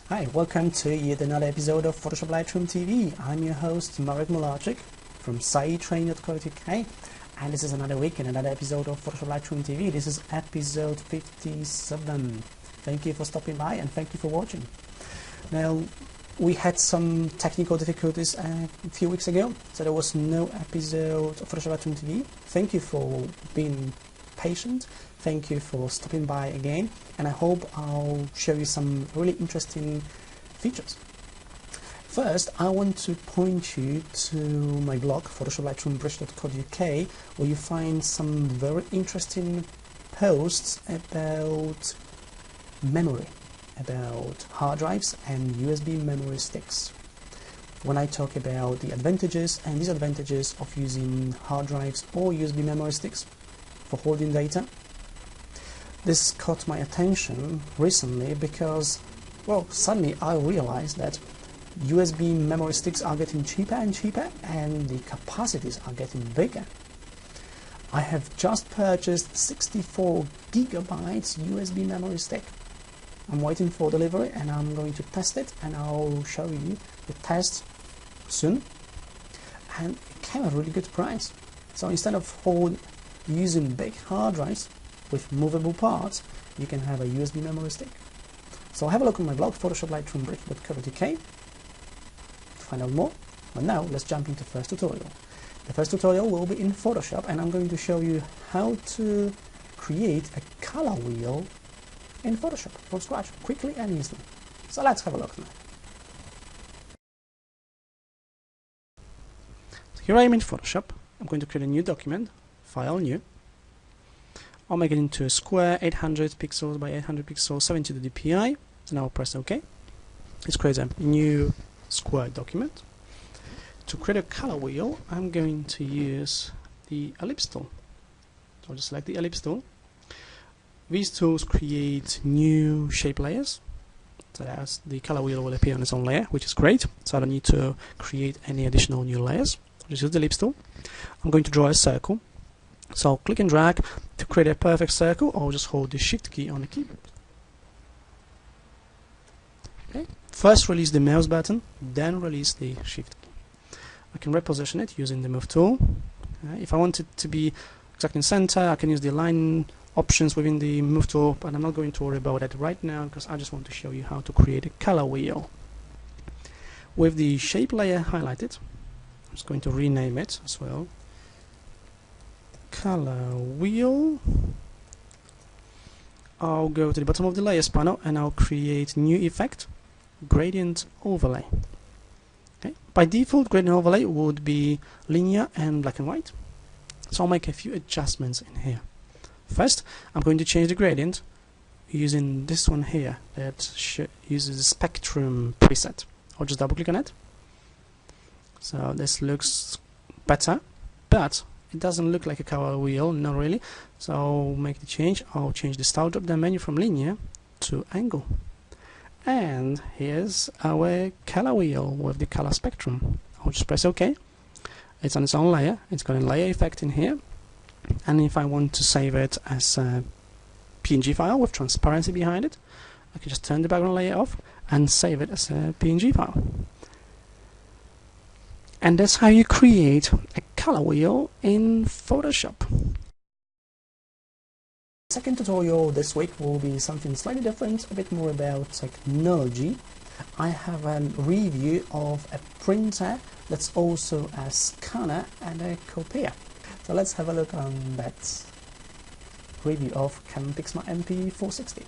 Hi, welcome to yet another episode of PhotoshopLightroomTV. I'm your host Marek Mularczyk from sitetrain.co.uk, and this is another week and another episode of PhotoshopLightroomTV. This is episode 57. Thank you for stopping by and thank you for watching. Now, we had some technical difficulties a few weeks ago, so there was no episode of PhotoshopLightroomTV. Thank you for being patient. Thank you for stopping by again, and I hope I'll show you some really interesting features. First, I want to point you to my blog, PhotoshopLightroomBridge.co.uk, where you find some very interesting posts about memory, about hard drives and USB memory sticks. When I talk about the advantages and disadvantages of using hard drives or USB memory sticks for holding data, this caught my attention recently because, well, suddenly I realized that USB memory sticks are getting cheaper and cheaper and the capacities are getting bigger. I have just purchased 64 gigabytes USB memory stick. I'm waiting for delivery and I'm going to test it, and I'll show you the test soon. And it came at a really good price. So instead of using big hard drives with movable parts, you can have a USB memory stick. So have a look on my blog, PhotoshopLightroomTV.co.uk, to find out more. But now let's jump into the first tutorial. The first tutorial will be in Photoshop, and I'm going to show you how to create a color wheel in Photoshop from scratch, quickly and easily. So let's have a look now. So here I am in Photoshop. I'm going to create a new document, File, New. I'll make it into a square, 800 pixels by 800 pixels, 72 dpi, and I'll press OK. Let's create a new square document. To create a color wheel, I'm going to use the ellipse tool. So I'll just select the ellipse tool. These tools create new shape layers, so that the color wheel will appear on its own layer, which is great, so I don't need to create any additional new layers. I'll just use the ellipse tool. I'm going to draw a circle. So I'll click and drag to create a perfect circle, or just hold the Shift key on the keyboard. Okay. First release the mouse button, then release the Shift key. I can reposition it using the Move tool. If I want it to be exactly in center, I can use the Align options within the Move tool, but I'm not going to worry about that right now because I just want to show you how to create a color wheel. With the shape layer highlighted, I'm just going to rename it as well. Color wheel. I'll go to the bottom of the layers panel and I'll create new effect, gradient overlay. Okay. By default, gradient overlay would be linear and black and white, so I'll make a few adjustments in here. First, I'm going to change the gradient using this one here that uses the spectrum preset. I'll just double click on it. So this looks better, but it doesn't look like a color wheel, not really. So I'll make the change. I'll change the style drop down menu from linear to angle. And here's our color wheel with the color spectrum. I'll just press OK. It's on its own layer. It's got a layer effect in here. And if I want to save it as a PNG file with transparency behind it, I can just turn the background layer off and save it as a PNG file. And that's how you create a color wheel in Photoshop. The second tutorial this week will be something slightly different, a bit more about technology. I have a review of a printer that's also a scanner and a copier. So let's have a look on that review of Canon PIXMA MP460.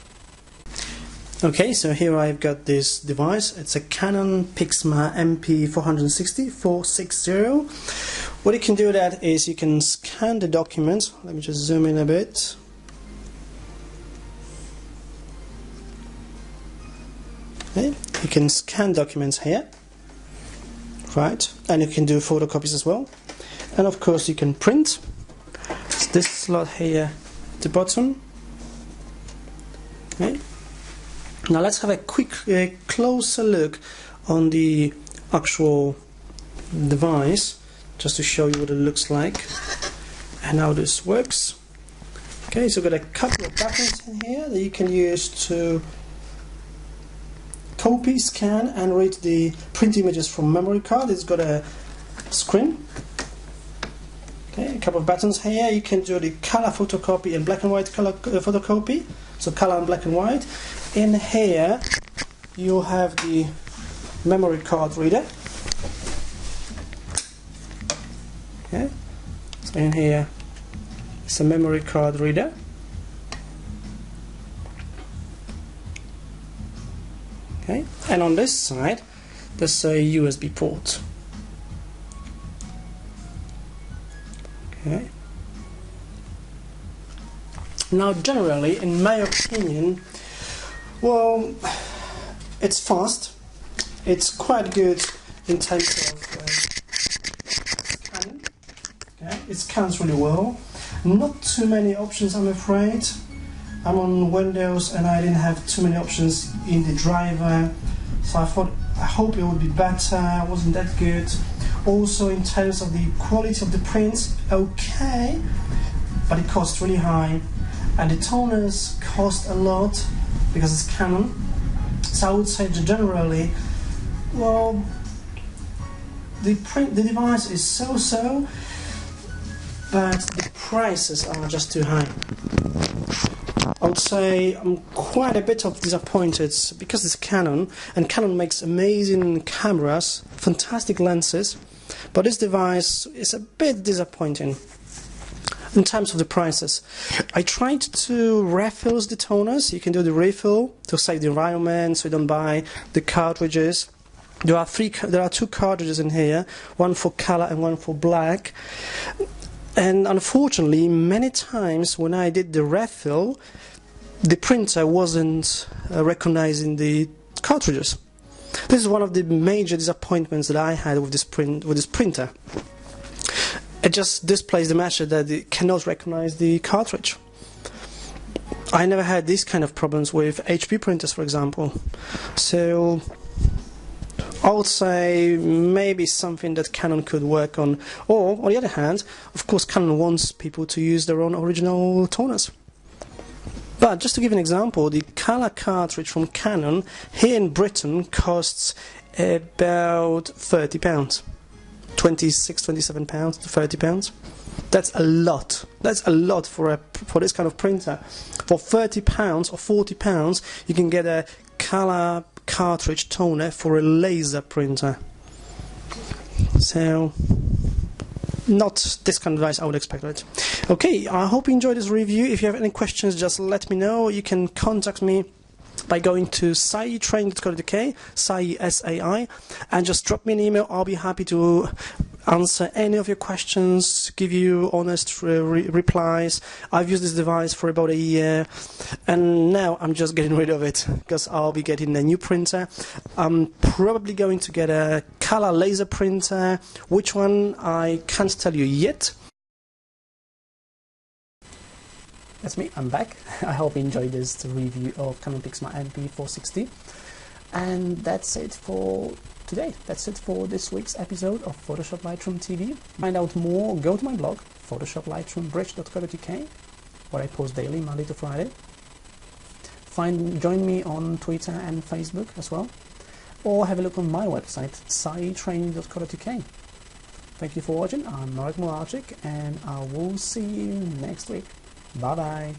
Okay, so here I've got this device. It's a Canon PIXMA MP460. What you can do with that is you can scan the document. Let me just zoom in a bit. Okay, you can scan documents here, right? And you can do photocopies as well. And of course you can print. It's this slot here at the bottom. Okay. Now let's have a quick closer look on the actual device, just to show you what it looks like and how this works. Okay, so we've got a couple of buttons in here that you can use to copy, scan and read the print images from memory card. It's got a screen. Okay, a couple of buttons here. You can do the color photocopy and black and white color photocopy. So color and black and white. In here you have the memory card reader. Okay, so in here it's a memory card reader. Okay, and on this side there's a USB port. Okay. Now, generally, in my opinion, well, it's fast. It's quite good in terms of scanning. Okay, it scans really well. Not too many options, I'm afraid. I'm on Windows and I didn't have too many options in the driver, so I hope it would be better. It wasn't that good. Also, in terms of the quality of the prints, okay, but it costs really high, and the toners cost a lot because it's Canon. So I would say that generally, well, the device is so-so, but the prices are just too high. I would say I'm quite a bit of disappointed because it's Canon, and Canon makes amazing cameras, fantastic lenses, but this device is a bit disappointing in terms of the prices. I tried to refill the toners. You can do the refill to save the environment, so you don't buy the cartridges. There are two cartridges in here, one for color and one for black. And unfortunately, many times when I did the refill, the printer wasn't recognizing the cartridges. This is one of the major disappointments that I had with this printer. It just displays the message that it cannot recognize the cartridge. I never had these kind of problems with HP printers, for example. So I would say maybe something that Canon could work on. Or, on the other hand, of course, Canon wants people to use their own original toners. But just to give an example, the color cartridge from Canon here in Britain costs about £30. 26, 27 pounds to 30 pounds. That's a lot. That's a lot for this kind of printer. For 30 pounds or 40 pounds, you can get a color cartridge toner for a laser printer. So, not this kind of device I would expect it. Okay, I hope you enjoyed this review. If you have any questions, just let me know. You can contact me by going to saitrain.co.uk, Sai, S-A-I, and just drop me an email. I'll be happy to answer any of your questions, give you honest replies. I've used this device for about a year, and now I'm just getting rid of it because I'll be getting a new printer. I'm probably going to get a color laser printer. Which one, I can't tell you yet. That's me, I'm back. I hope you enjoyed this review of Canon Pixma MP460. And that's it for today. That's it for this week's episode of Photoshop Lightroom TV. To find out more, go to my blog, PhotoshopLightroomBridge.co.uk, where I post daily, Monday to Friday. Join me on Twitter and Facebook as well. Or have a look on my website, saitraining.co.uk. Thank you for watching. I'm Marek Mularczyk, and I will see you next week. Bye bye.